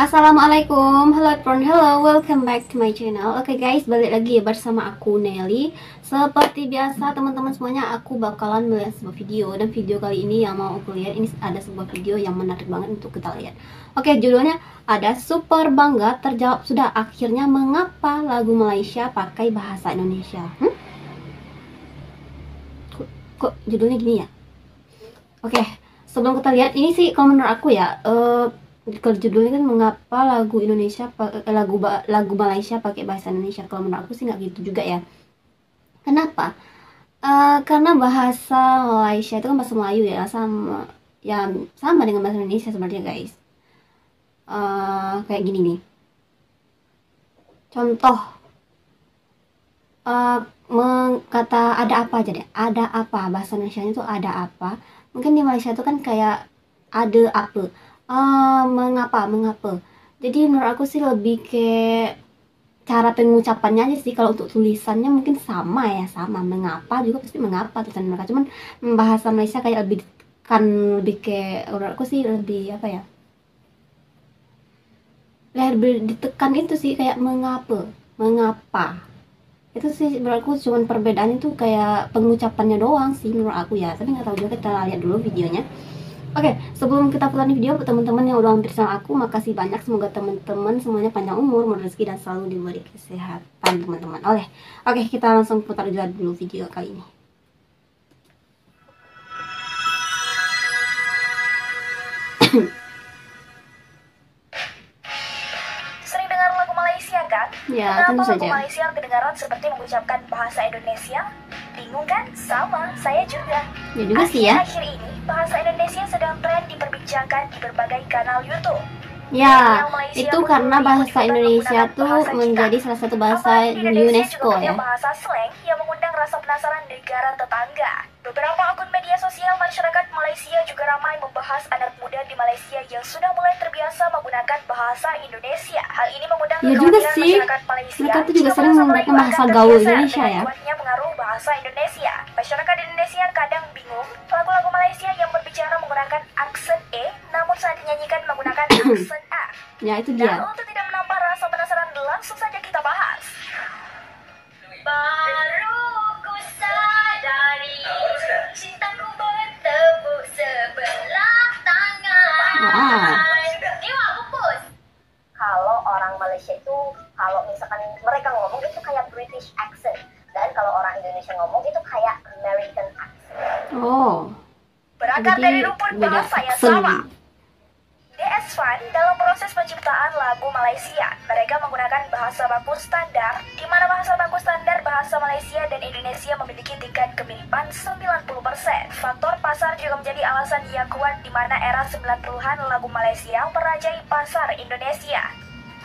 Assalamualaikum, halo everyone, hello, welcome back to my channel. Oke guys, balik lagi ya bersama aku Nelly. Seperti biasa teman-teman semuanya, aku bakalan melihat sebuah video. Dan video kali ini yang mau aku lihat, ini ada sebuah video yang menarik banget untuk kita lihat. Oke, judulnya ada super bangga terjawab sudah akhirnya mengapa lagu Malaysia pakai bahasa Indonesia. Kok judulnya gini ya? Oke, sebelum kita lihat, ini sih kalau menurut aku ya, kalau judulnya kan mengapa lagu Indonesia lagu Malaysia pakai bahasa Indonesia. Kalau menurut aku sih nggak gitu juga ya. Kenapa? Karena bahasa Malaysia itu kan bahasa Melayu ya, sama dengan bahasa Indonesia sebenarnya guys. Kayak gini nih. Contoh, kata ada apa aja deh. Ada apa, bahasa Indonesia itu ada apa. Mungkin di Malaysia itu kan kayak ada apa. Mengapa. Jadi menurut aku sih lebih kayak cara pengucapannya aja sih. Kalau untuk tulisannya mungkin sama, mengapa juga pasti mengapa tulisan mereka, cuman bahasa Malaysia kayak lebih kayak, menurut aku sih lebih apa ya, lebih ditekan itu sih, kayak mengapa itu sih. Menurut aku cuman perbedaannya tuh kayak pengucapannya doang sih menurut aku ya, tapi nggak tahu juga, kita lihat dulu videonya. Oke, sebelum kita putar video, buat teman-teman yang udah hampir sama aku, makasih banyak. Semoga teman-teman semuanya panjang umur, murah rezeki, dan selalu diberi kesehatan teman-teman. Oke, kita langsung putar dulu video kali ini. Sering dengar lagu Malaysia kan? Ya, tentu Kenapa saja. lagu Malaysia kedengaran seperti mengucapkan bahasa Indonesia? Bingung kan? Sama, saya juga. Ya juga sih ya. Akhir-akhir ini, bahasa Indonesia sedang tren diperbincangkan di berbagai kanal YouTube. Ya, itu karena bahasa Indonesia tuh menjadi salah satu bahasa UNESCO ya. Bahasa slang yang mengundang rasa penasaran negara tetangga. Beberapa akun media sosial masyarakat Malaysia juga ramai membahas anak muda di Malaysia yang sudah mulai terbiasa menggunakan bahasa Indonesia. Hal ini mengundang kekhawatiran masyarakat Malaysia. Mereka tuh juga sering menggunakan bahasa gaul Indonesia ya. Kuatnya pengaruh bahasa Indonesia. Masyarakat Indonesia kadang bingung lagu-lagu Malaysia yang berbicara menggunakan aksen E, namun saat dinyanyikan menggunakan aksen A. Ya, itu dia. Dan untuk tidak menambah rasa penasaran, langsung saja kita bahas. Baru ku sadari cintaku bertepuk sebelah tangan. Dewa pupus. Kalau orang Malaysia itu, kalau misalkan mereka ngomong itu kayak British accent, dan kalau orang Indonesia ngomong itu kayak American accent. Oh, Berakar dari rumpun bahasa yang sama. DS Fan dalam proses penciptaan lagu Malaysia, mereka menggunakan bahasa baku standar, di mana bahasa baku standar bahasa Malaysia dan Indonesia memiliki tingkat kemiripan 90%. Faktor pasar juga menjadi alasan yang kuat di mana era 90-an lagu Malaysia merajai pasar Indonesia.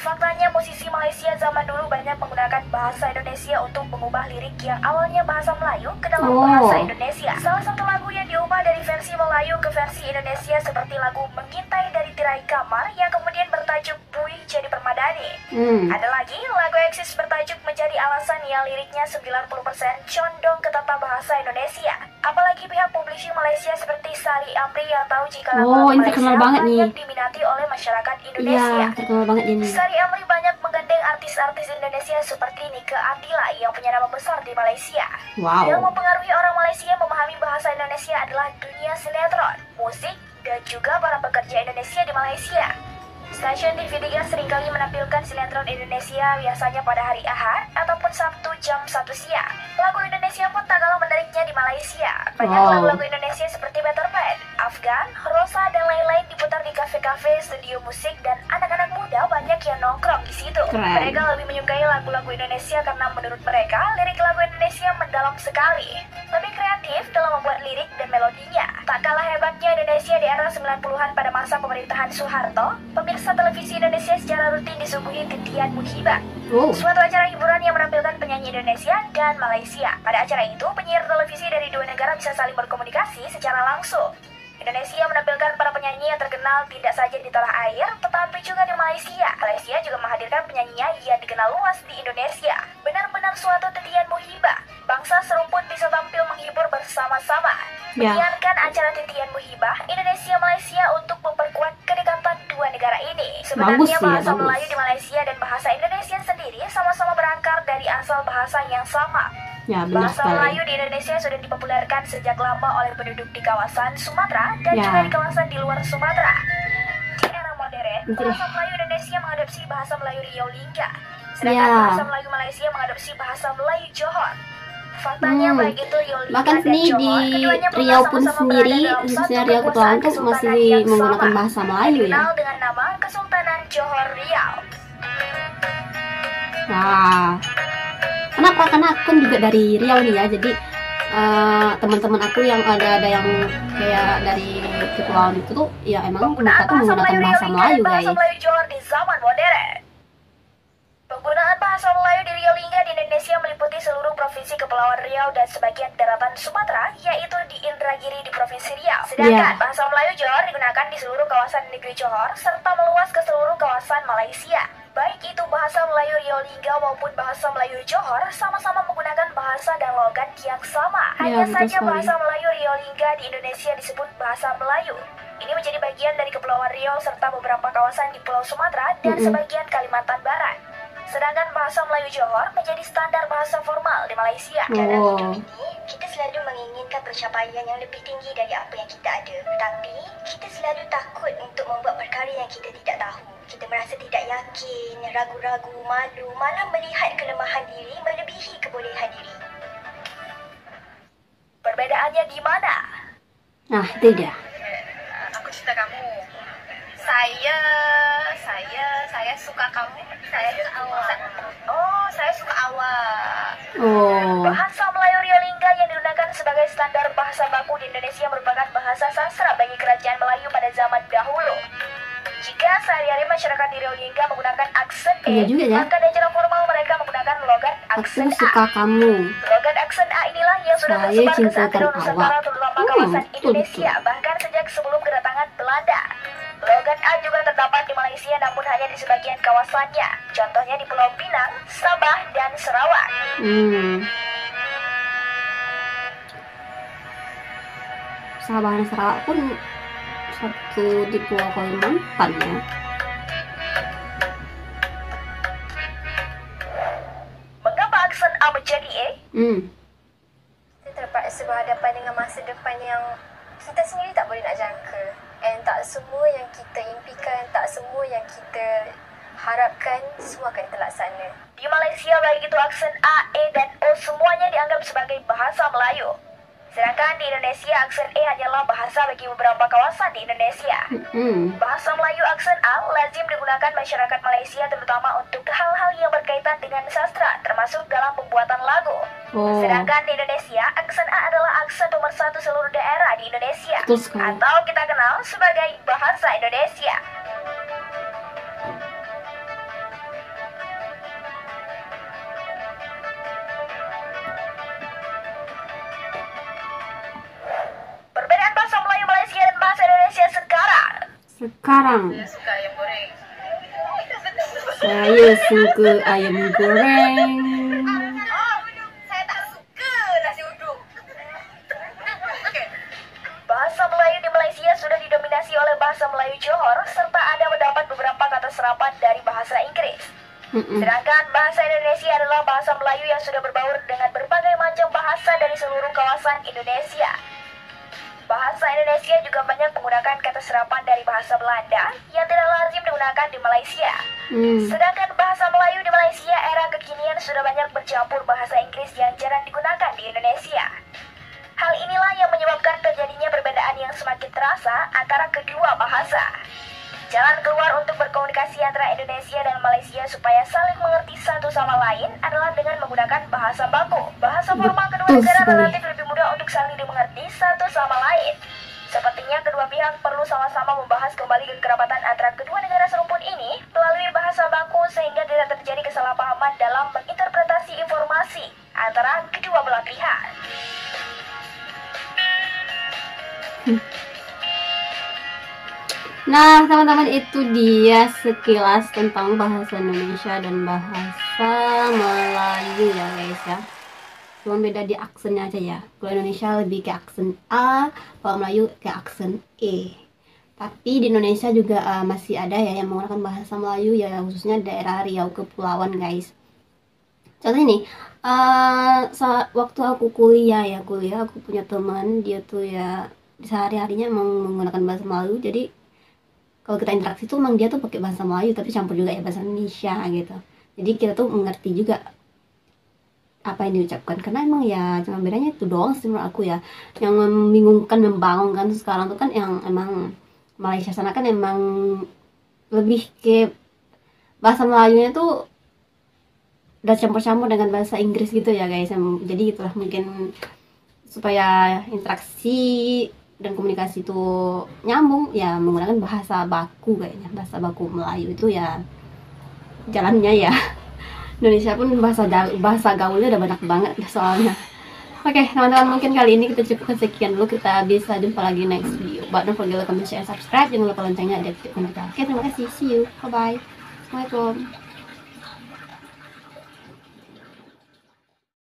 Faktanya musisi Malaysia zaman dulu banyak menggunakan bahasa Indonesia untuk mengubah lirik yang awalnya bahasa Melayu ke dalam bahasa Indonesia. Salah satu lagu yang diubah dari versi Melayu ke versi Indonesia seperti lagu Mengintai dari Tirai Kamar yang kemudian bertajuk Bui Jadi Permadani. Ada lagi lagu Eksis bertajuk Menjadi Alasan yang liriknya 90% condong ke tata bahasa Indonesia. Apalagi pihak publishing Malaysia seperti Sari Amri yang tahu jika lagu Malaysia banyak diminati oleh masyarakat Indonesia. Iya, terkenal banget ini. Sari Amri banyak menggandeng artis-artis Indonesia seperti Nika Atila yang punya nama besar di Malaysia. Wow. Yang mempengaruhi orang Malaysia memahami bahasa Indonesia adalah dunia sinetron, musik, dan juga para pekerja Indonesia di Malaysia. Stasiun TV3 seringkali menampilkan sinetron Indonesia biasanya pada hari Ahad ataupun Sabtu jam 1 siang. Lagu Indonesia pun tak kalah menariknya di Malaysia. Banyak lagu-lagu Indonesia seperti Better Man, Afgan, Rosa, dan lain-lain diputar di kafe-kafe, studio musik, dan anak-anak muda banyak yang nongkrong di situ. Keren. Mereka lebih menyukai lagu-lagu Indonesia karena menurut mereka lirik lagu Indonesia mendalam sekali, lebih kreatif dalam membuat lirik dan melodinya. Tak kalah hebatnya Indonesia di era 90-an pada masa pemerintahan Soeharto, pemirsa televisi Indonesia secara rutin disuguhi titian muhibah. Suatu acara hiburan yang menampilkan penyanyi Indonesia dan Malaysia. Pada acara itu, penyiar televisi dari dua negara bisa saling berkomunikasi secara langsung. Indonesia menampilkan para penyanyi yang terkenal tidak saja di tanah air, tetapi juga di Malaysia. Malaysia juga menghadirkan penyanyinya yang dikenal luas di Indonesia. Benar-benar suatu titian muhibah. Bangsa serumpun bisa tampil menghibur bersama-sama. Menyiarkan acara titian muhibah Indonesia-Malaysia untuk memperkuat kedekatan dua negara ini. Sebenarnya sih ya, bahasa bagus. Melayu di Malaysia dan bahasa Indonesia sendiri sama-sama berakar dari asal bahasa yang sama. Ya, benar Bahasa sekali. Melayu di Indonesia sudah dipopulerkan sejak lama oleh penduduk di kawasan Sumatera dan Ya. juga di kawasan di luar Sumatera. Di era modern, Nanti bahasa deh. Melayu Indonesia mengadopsi bahasa Melayu Riau Lingga, sedangkan Ya. bahasa Melayu Malaysia mengadopsi bahasa Melayu Johor. Faktanya baik itu Riau Lingga Bahkan dan sini Johor, di keduanya pernah Riau pun sama-sama sendiri, berada dalam khususnya satu Riau Kepulauan kekuasaan tuh kesultanan masih yang menggunakan sama, bahasa yang Melayu ya. dikenal dengan nama Kesultanan Johor Riau. Wah, kenapa? Karena aku kan juga dari Riau nih ya, jadi teman-teman aku yang ada yang kayak dari kepulauan itu tuh ya emang mereka tuh menggunakan bahasa Melayu, bahasa guys. Melayu Johor di zaman modern. Penggunaan bahasa Melayu di Riau Lingga di Indonesia meliputi seluruh provinsi Kepulauan Riau dan sebagian daratan Sumatera, yaitu di Indragiri di Provinsi Riau. Sedangkan bahasa Melayu Johor digunakan di seluruh kawasan negeri Johor serta meluas ke seluruh kawasan Malaysia. Baik itu bahasa Melayu Riau Lingga maupun bahasa Melayu Johor sama-sama menggunakan bahasa dan logat yang sama. Hanya betul saja sekali. bahasa Melayu Riau Lingga di Indonesia disebut bahasa Melayu. Ini menjadi bagian dari Kepulauan Riau serta beberapa kawasan di Pulau Sumatera dan sebagian Kalimantan Barat. Sedangkan bahasa Melayu Johor menjadi standar bahasa formal di Malaysia. Dalam hidup ini, kita selalu menginginkan pencapaian yang lebih tinggi dari apa yang kita ada. Tapi, kita selalu takut untuk membuat perkara yang kita tidak tahu. Kita merasa tidak yakin, ragu-ragu, malu, malah melihat kelemahan diri melebihi kebolehan diri. Perbedaannya di mana? Nah, itu dia. Aku cerita kamu. Saya suka kamu. Saya suka awak. Oh, saya suka awak. Oh, Bahasa Melayu Riau Lingga yang digunakan sebagai standar bahasa baku di Indonesia merupakan bahasa sastra bagi kerajaan Melayu pada zaman dahulu. Jika sehari-hari masyarakat di Riau Lingga menggunakan aksen Iya juga ya. maka secara formal mereka menggunakan logat aku aksen A. suka kamu. Logat aksen A inilah yang sudah Saya tersebar ke cintakan seantero Nusantara awak. terutama kawasan betul, Indonesia bahkan sejak sebelum kedatangan Belanda. Logat A juga terdapat di Malaysia namun hanya di sebagian kawasannya. Contohnya di Pulau Pinang, Sabah, dan Sarawak. Sabah dan Sarawak pun satu di Pulau Kalimantan ya. Mengapa aksen A menjadi E? Kita terpaksa berhadapan dengan masa depan yang kita sendiri tak boleh nak jangka. And tak semua yang kita impikan, tak semua yang kita harapkan, semua akan terlaksana. Di Malaysia baik itu aksen A, E, dan O semuanya dianggap sebagai bahasa Melayu. Sedangkan di Indonesia aksen E hanyalah bahasa bagi beberapa kawasan di Indonesia. Bahasa Melayu aksen A lazim digunakan masyarakat Malaysia terutama untuk hal-hal yang berkaitan dengan sastra termasuk dalam pembuatan lagu. Sedangkan di Indonesia aksen A adalah aksen nomor 1 seluruh daerah di Indonesia atau kita kenal sebagai bahasa Indonesia. Perbedaan bahasa Melayu Malaysia dan bahasa Indonesia sekarang. Saya suka ayam goreng. Saya suka ayam goreng. Saya tak suka nasi uduk. Bahasa Melayu di Malaysia sudah didominasi oleh bahasa Melayu Johor serta ada mendapat beberapa kata serapan dari bahasa Inggris. Sedangkan bahasa Indonesia adalah bahasa Melayu yang sudah berbaur dengan berbagai macam bahasa dari seluruh kawasan Indonesia. Bahasa Indonesia juga banyak menggunakan kata serapan dari bahasa Belanda yang tidak lazim digunakan di Malaysia. Sedangkan bahasa Melayu di Malaysia era kekinian sudah banyak bercampur bahasa Inggris yang jarang digunakan di Indonesia. Hal inilah yang menyebabkan terjadinya perbedaan yang semakin terasa antara kedua bahasa. Jalan keluar untuk berkomunikasi antara Indonesia dan Malaysia supaya saling mengerti satu sama lain adalah dengan menggunakan bahasa baku. Bahasa formal kedua negara relatif lebih mudah untuk saling dimengerti satu sama lain. Sepertinya kedua pihak perlu sama-sama membahas kembali kekerabatan antara kedua negara serumpun ini melalui bahasa baku sehingga tidak terjadi kesalahpahaman dalam menginterpretasi informasi antara kedua belah pihak. Nah, teman-teman, itu dia sekilas tentang bahasa Indonesia dan bahasa Melayu ya guys ya. Cuma beda di aksennya aja ya. Kalau Indonesia lebih ke aksen A, kalau Melayu ke aksen E. Tapi di Indonesia juga masih ada ya yang menggunakan bahasa Melayu ya, khususnya daerah Riau Kepulauan guys. Contohnya nih, waktu aku kuliah aku punya teman, dia tuh ya sehari-harinya emang menggunakan bahasa Melayu. Jadi kalau kita interaksi tuh emang dia tuh pakai bahasa Melayu tapi campur juga ya bahasa Indonesia gitu. Jadi kita tuh mengerti juga apa yang diucapkan, karena emang ya cuma bedanya itu doang sih menurut aku ya. Yang membingungkan, membangunkan tuh sekarang tuh kan yang emang Malaysia sana kan emang lebih ke bahasa Melayunya tuh udah campur-campur dengan bahasa Inggris gitu ya guys. Jadi itulah mungkin supaya interaksi dan komunikasi itu nyambung ya menggunakan bahasa baku kayaknya. Bahasa baku Melayu itu ya jalannya ya. Indonesia pun bahasa gaulnya udah banyak banget soalnya. Oke, teman-teman, mungkin kali ini kita cukupkan sekian dulu. Kita bisa jumpa lagi next video. But don't forget to comment, share, subscribe. Jangan lupa loncengnya diaktifkan juga. Oke, terima kasih. See you. Bye-bye. Assalamualaikum.